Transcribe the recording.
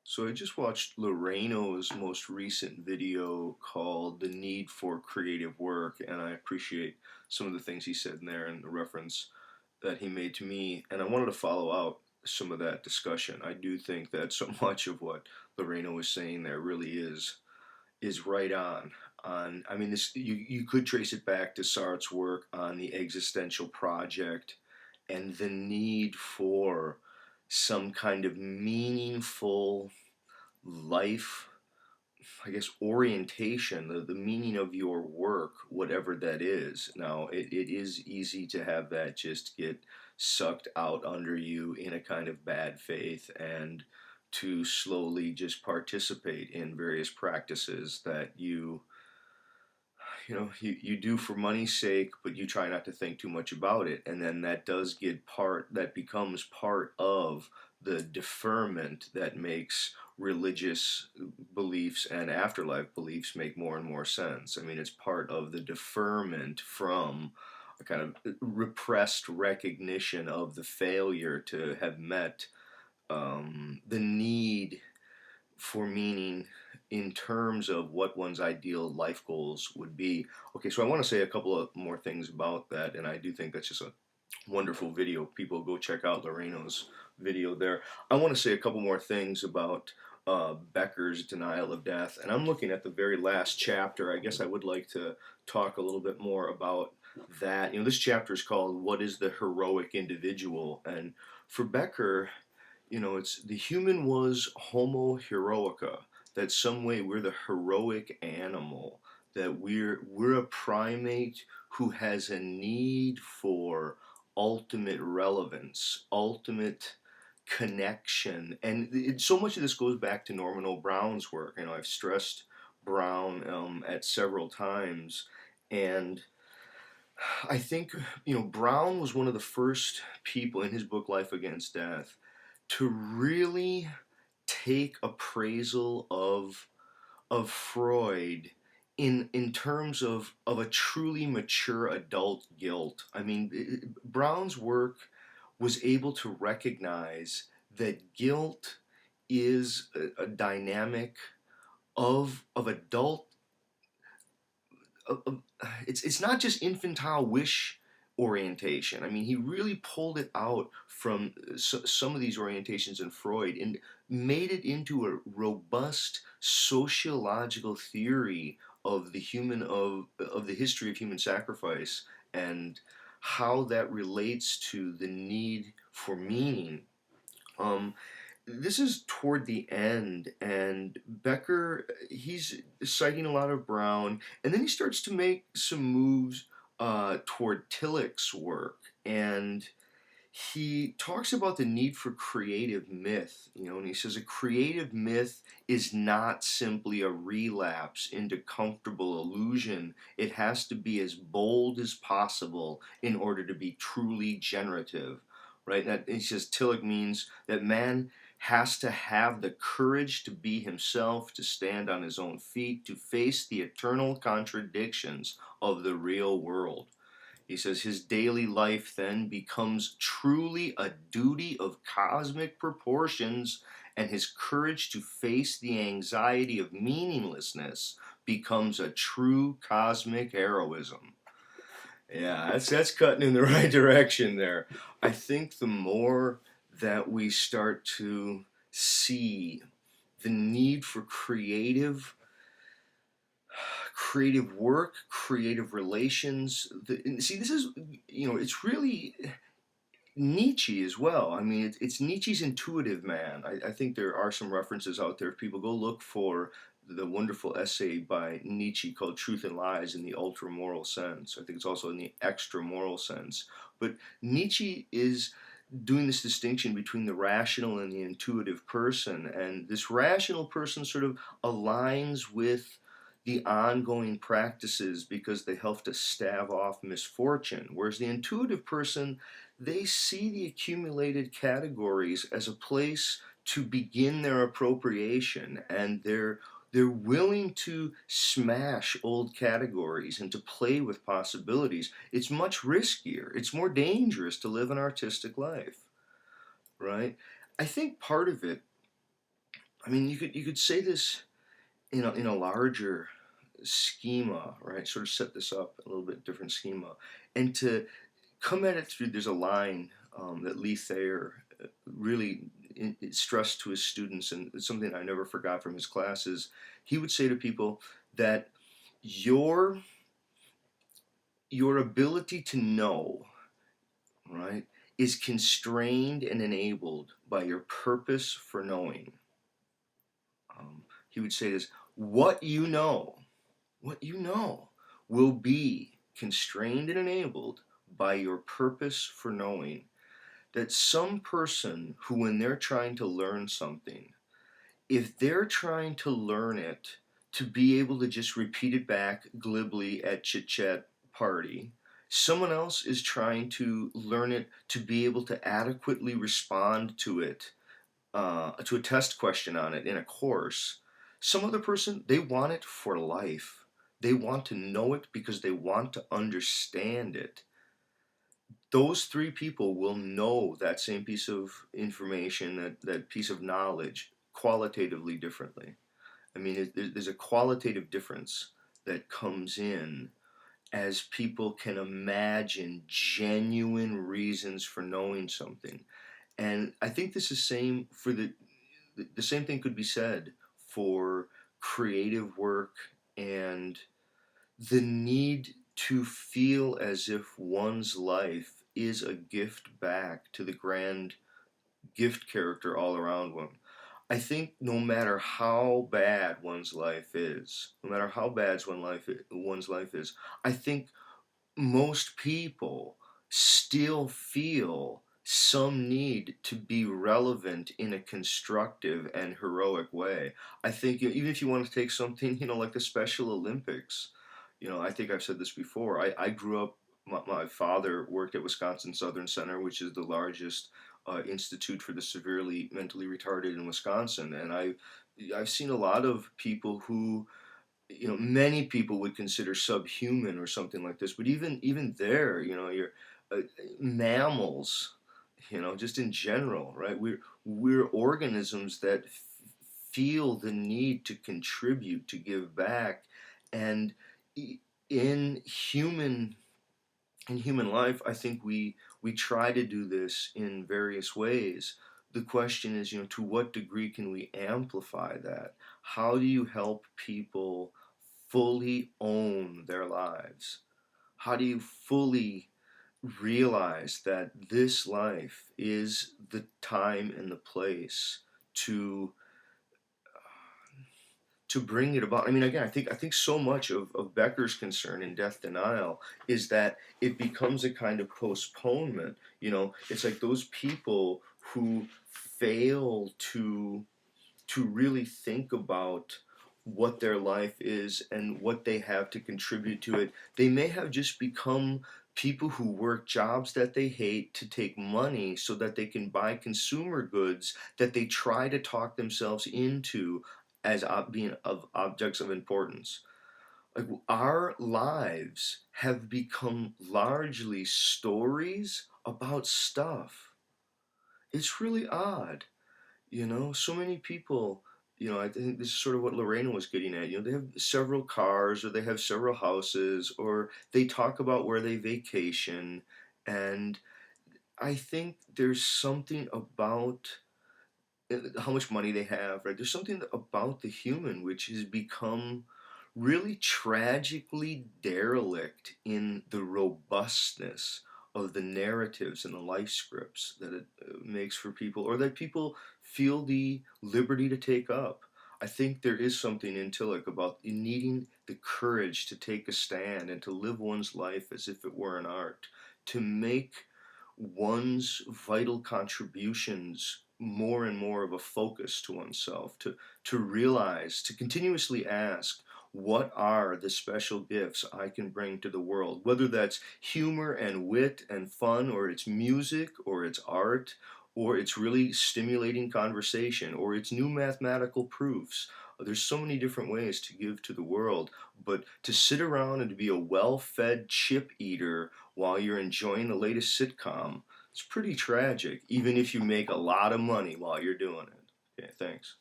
So I just watched Loreno's most recent video called "The Need for Creative Work," and I appreciate some of the things he said in there and the reference that he made to me. And I wanted to follow out some of that discussion. I do think that so much of what Loreno was saying there really is right on. I mean, this you could trace it back to Sartre's work on the existential project and the need for some kind of meaningful life, I guess, orientation, the meaning of your work, whatever that is. Now, it is easy to have that just get sucked out under you in a kind of bad faith and to slowly just participate in various practices that you do for money's sake, but you try not to think too much about it, and then that becomes part of the deferment that makes religious beliefs and afterlife beliefs make more and more sense. I mean, it's part of the deferment from a kind of repressed recognition of the failure to have met the need for meaning in terms of what one's ideal life goals would be. Okay, so I want to say a couple of more things about that, and I do think that's just a wonderful video. People go check out Loreno's video there. I want to say a couple more things about Becker's denial of death, and I'm looking at the very last chapter. I guess I would like to talk a little bit more about that. This chapter is called "What is the Heroic Individual?" And for Becker, it's the human was Homo heroica. That some way we're the heroic animal. That we're a primate who has a need for ultimate relevance, ultimate connection, and so much of this goes back to Norman O. Brown's work. I've stressed Brown at several times, and I think Brown was one of the first people in his book Life Against Death to really take appraisal of Freud in terms of a truly mature adult guilt. I mean, Brown's work was able to recognize that guilt is a dynamic of adult. It's not just infantile wish orientation. I mean, he really pulled it out from some of these orientations in Freud and made it into a robust sociological theory of the history of human sacrifice and how that relates to the need for meaning. Um, this is toward the end, and Becker, he's citing a lot of Brown, and then he starts to make some moves toward Tillich's work, and he talks about the need for creative myth, and he says a creative myth is not simply a relapse into comfortable illusion. It has to be as bold as possible in order to be truly generative, right? That he says Tillich means that man has to have the courage to be himself, to stand on his own feet, to face the eternal contradictions of the real world. He says his daily life then becomes truly a duty of cosmic proportions, and his courage to face the anxiety of meaninglessness becomes a true cosmic heroism. Yeah, that's cutting in the right direction there. I think the more that we start to see the need for creative work, creative relations. See, this is, it's really Nietzsche as well. I mean, it's Nietzsche's intuitive man. I think there are some references out there. If people go look for the wonderful essay by Nietzsche called Truth and Lies in the ultra moral sense. I think it's also in the extra moral sense. But Nietzsche is doing this distinction between the rational and the intuitive person. And this rational person sort of aligns with the ongoing practices because they help to stave off misfortune. Whereas the intuitive person, they see the accumulated categories as a place to begin their appropriation, and they're willing to smash old categories and to play with possibilities. It's much riskier. It's more dangerous to live an artistic life, right? I think part of it, I mean, you could say this in a larger schema, right? Sort of set this up a little bit different schema, and to come at it through. There's a line that Lee Thayer really stressed to his students, and it's something I never forgot from his classes. He would say to people that your your ability to know, right, is constrained and enabled by your purpose for knowing. He would say this: what you know, what you know, will be constrained and enabled by your purpose for knowing. That some person who, when they're trying to learn something, if they're trying to learn it to be able to just repeat it back glibly at chit chat party, someone else is trying to learn it to be able to adequately respond to it, to a test question on it in a course. Some other person, they want it for life. They want to know it because they want to understand it. Those three people will know that same piece of information, that piece of knowledge, qualitatively differently. I mean, there's a qualitative difference that comes in as people can imagine genuine reasons for knowing something. And I think this is same for the same thing could be said for creative work and the need to feel as if one's life is a gift back to the grand gift character all around one. I think no matter how bad one's life is, no matter how bad one's life is, I think most people still feel some need to be relevant in a constructive and heroic way. I think even if you want to take something, like the Special Olympics, I think I've said this before. I grew up, my father worked at Wisconsin Southern Center, which is the largest institute for the severely mentally retarded in Wisconsin. And I've seen a lot of people who, many people would consider subhuman or something like this. But even there, you're uh, mammals, just in general, right? We're organisms that feel the need to contribute, to give back, and in human life, I think we try to do this in various ways. The question is, to what degree can we amplify that? How do you help people fully own their lives? How do you fully realize that this life is the time and the place to bring it about? I mean, again, I think so much of Becker's concern in death denial is that it becomes a kind of postponement. It's like those people who fail to really think about what their life is and what they have to contribute to it. They may have just become people who work jobs that they hate to take money so that they can buy consumer goods that they try to talk themselves into as being of objects of importance. Like, our lives have become largely stories about stuff. It's really odd. So many people, I think this is sort of what Lorena was getting at. They have several cars, or they have several houses, or they talk about where they vacation. And I think there's something about how much money they have, right? There's something about the human which has become really tragically derelict in the robustness of the narratives and the life scripts that it makes for people, or that people feel the liberty to take up. I think there is something in Tillich about needing the courage to take a stand and to live one's life as if it were an art, to make one's vital contributions more and more of a focus to oneself, to realize, to continuously ask, what are the special gifts I can bring to the world? Whether that's humor and wit and fun, or it's music, or it's art, or it's really stimulating conversation, or it's new mathematical proofs. There's so many different ways to give to the world, but to sit around and to be a well-fed chip eater while you're enjoying the latest sitcom, it's pretty tragic, even if you make a lot of money while you're doing it. Okay, thanks.